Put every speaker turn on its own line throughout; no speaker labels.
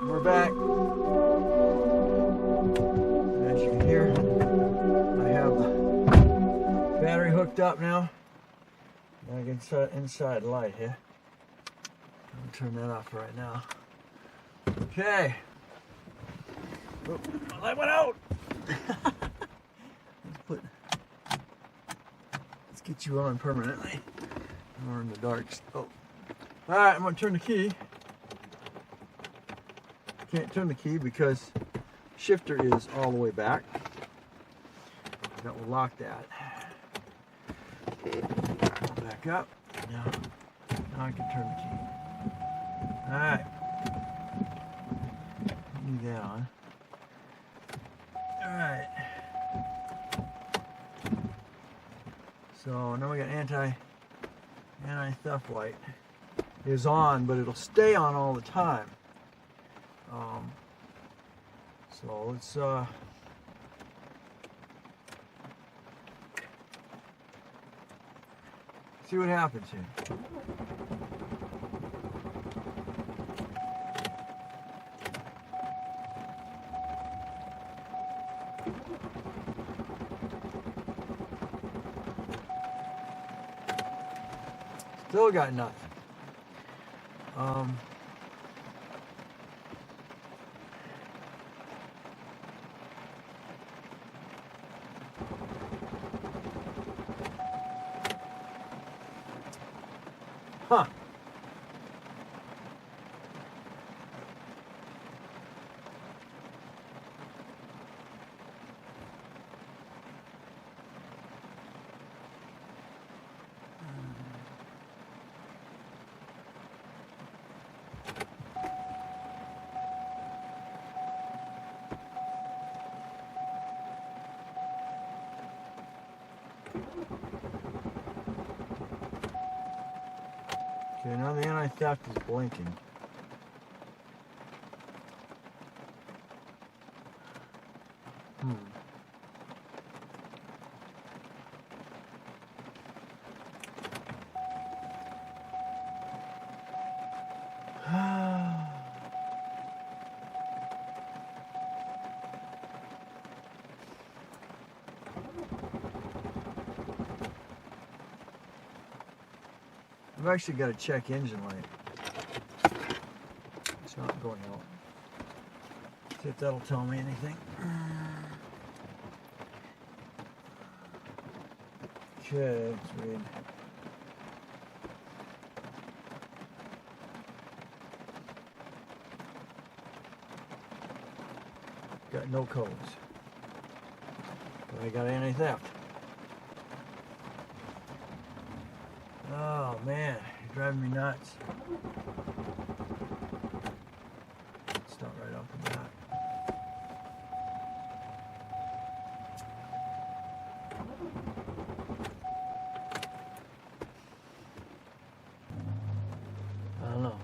we're back. As you can hear, I have the battery hooked up now. I can set inside light here. I'll turn that off right now. Okay. Oh, my light went out. Let's get you on permanently. We're in the dark. Oh. All right, I'm gonna turn the key. Can't turn the key because shifter is all the way back. That will lock that. Back up. Now I can turn the key. All right. Leave that on. All right. So now we got anti-theft light is on, but it'll stay on all the time. So let's see what happens here. Still got nothing. Huh. Okay, now the anti-theft is blinking. I've actually got to check engine light. It's not going out. See if that'll tell me anything. Okay, let's read. Got no codes. But I got anti-theft. Oh man, you're driving me nuts. Start right off the bat. I don't know.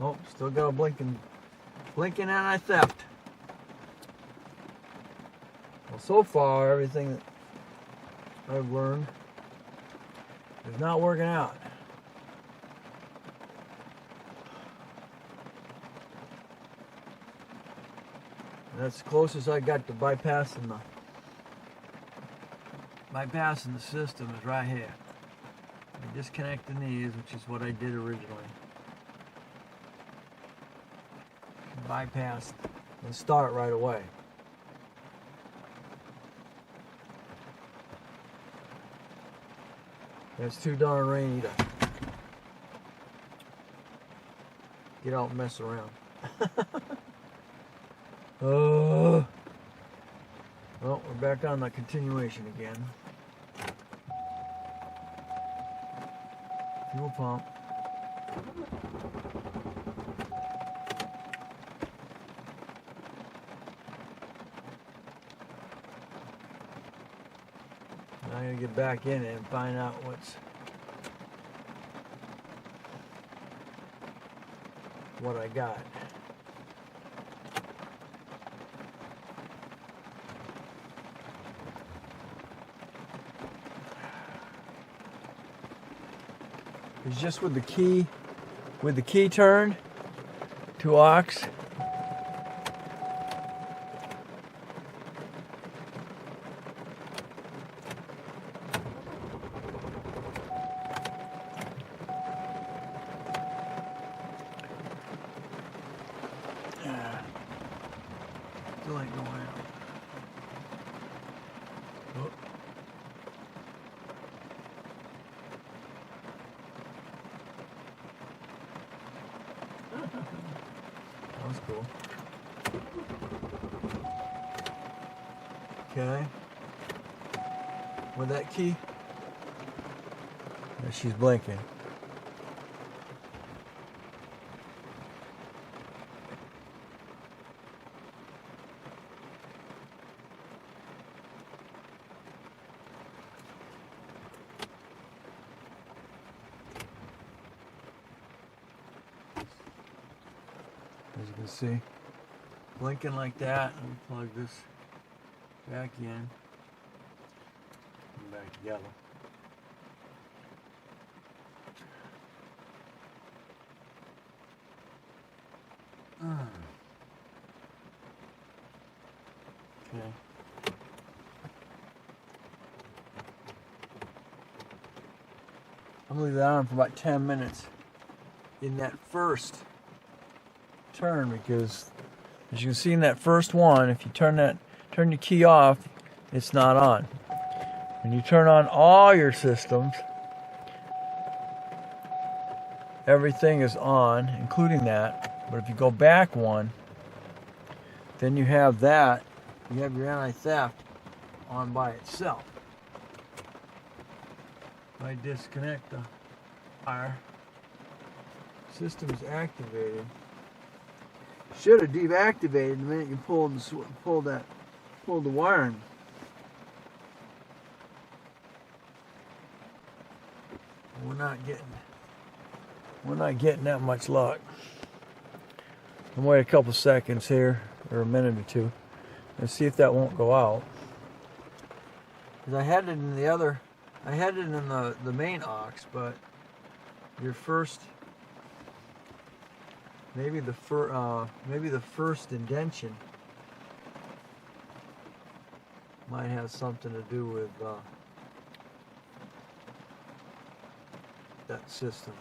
Oh, still got a blinking anti-theft. Well, so far, everything that I've learned is not working out. That's the closest I got to bypassing the system is right here. I disconnecting these, which is what I did originally. Bypass and start right away. It's too darn rainy to get out and mess around. Well, we're back on the continuation again. Fuel pump. Now I'm going to get back in it and find out what's what I got. It's just with the key turned to aux. Still ain't going out. Oh. That was cool. Okay. With that key, there she's blinking. As you can see, blinking like that. Let me plug this back in. Come back together. Okay. I'm gonna leave that on for about 10 minutes in that first turn, because as you can see in that first one, if you turn your key off, it's not on. When you turn on all your systems, everything is on, including that. But if you go back one, then you have that, you have your anti-theft on by itself. If I disconnect the wire, system is activated. Should have deactivated the minute you pull the wiring. We're not getting that much luck. I'm wait a couple seconds here, or a minute or two, and see if that won't go out. Because I had it in the main aux, but your first. Maybe the first indentation might have something to do with that system.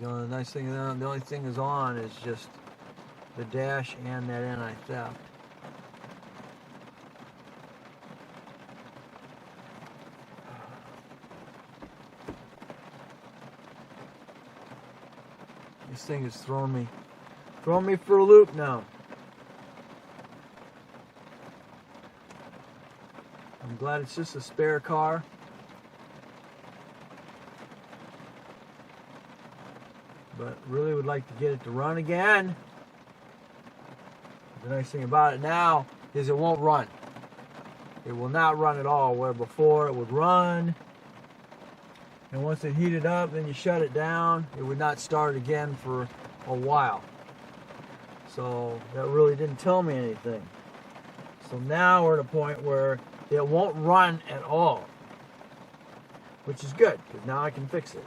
The only thing is on is just the dash and that anti-theft. This thing is throwing me for a loop now. I'm glad it's just a spare car. But really would like to get it to run again. The nice thing about it now is it won't run. It will not run at all, where before it would run. And once it heated up, then you shut it down, it would not start again for a while. So that really didn't tell me anything. So now we're at a point where it won't run at all, which is good, because now I can fix it.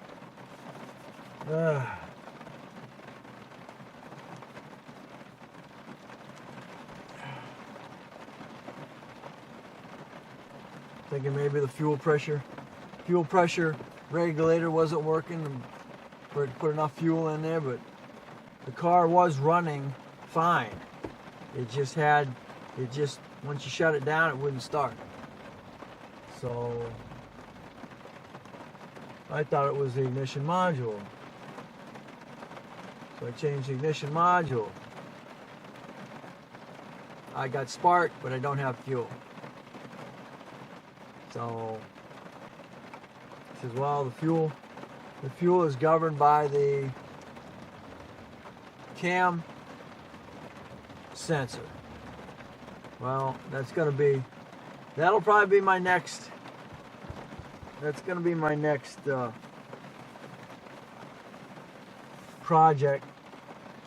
Thinking maybe the fuel pressure regulator wasn't working for it to put enough fuel in there, but the car was running fine. Once you shut it down, it wouldn't start. So I thought it was the ignition module. So I changed the ignition module. I got spark, but I don't have fuel. So it says, well, the fuel is governed by the cam sensor. Well, that'll probably be my next project.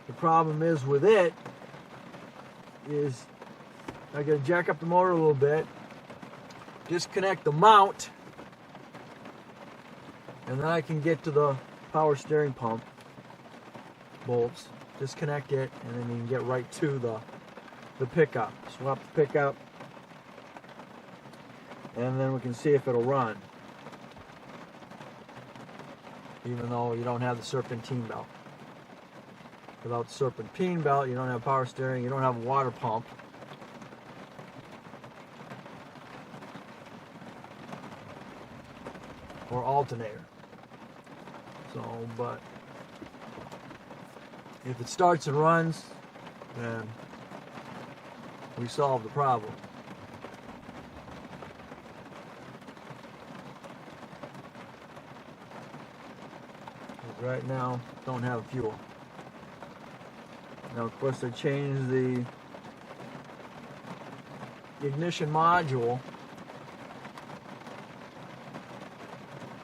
The problem is with it is I gotta jack up the motor a little bit, disconnect the mount, and then I can get to the power steering pump bolts, disconnect it, and then you can get right to the pickup. Swap the pickup, and then we can see if it'll run, even though you don't have the serpentine belt. Without the serpentine belt, you don't have power steering, you don't have a water pump. Or alternator. So, but if it starts and runs, then we solve the problem. Right now, don't have fuel. Now, of course, they changed the ignition module,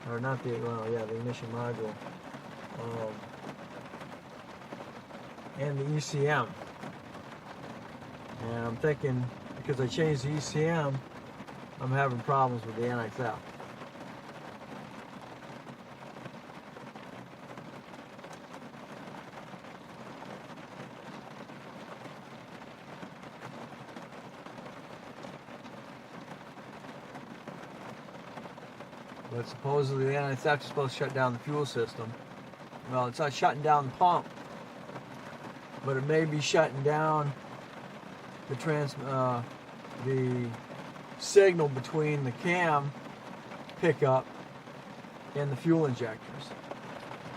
or not the, well, yeah, the ignition module, and the ECM. And I'm thinking, because I changed the ECM, I'm having problems with the anti-theft. But supposedly the anti-theft is supposed to shut down the fuel system. Well, it's not shutting down the pump, but it may be shutting down the signal between the cam pickup and the fuel injectors.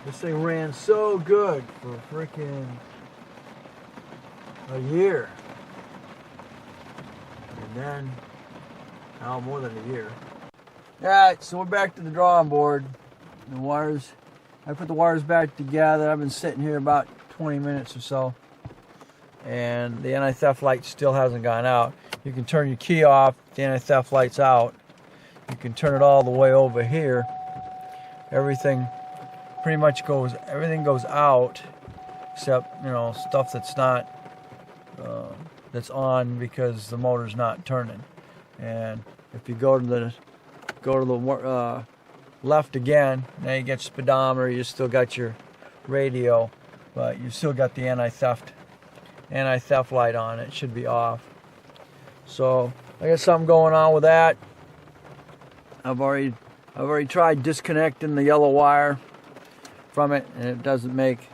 This thing ran so good for freaking a year, and then now more than a year. Alright, so we're back to the drawing board. The wires, I put the wires back together. I've been sitting here about 20 minutes or so, and the anti-theft light still hasn't gone out. You can turn your key off, the anti-theft light's out. You can turn it all the way over here. Everything pretty much goes, everything goes out, except, you know, stuff that's not, that's on because the motor's not turning. And if you go to the left again, now you get speedometer, you still got your radio, but you still got the anti-theft light on. It should be off. So I got something going on with that. I've already tried disconnecting the yellow wire from it, and it doesn't make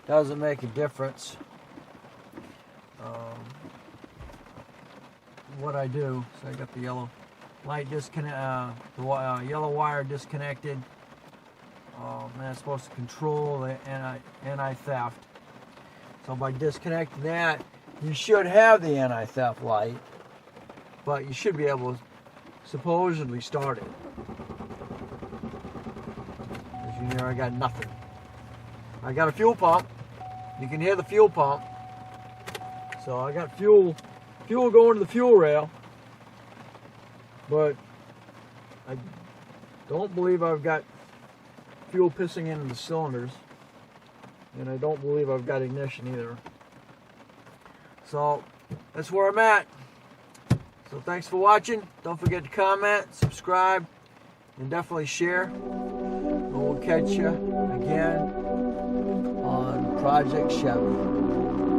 a difference. What I do, so I got the yellow light disconnect, yellow wire disconnected. And that's supposed to control the anti-theft. So by disconnecting that, you should have the anti-theft light, but you should be able to supposedly start it. As you hear, I got nothing. I got a fuel pump. You can hear the fuel pump. So I got fuel going to the fuel rail. But I don't believe I've got fuel pissing into the cylinders, and I don't believe I've got ignition either. So that's where I'm at. So thanks for watching. Don't forget to comment, subscribe, and definitely share. And we'll catch you again on Project Chevy.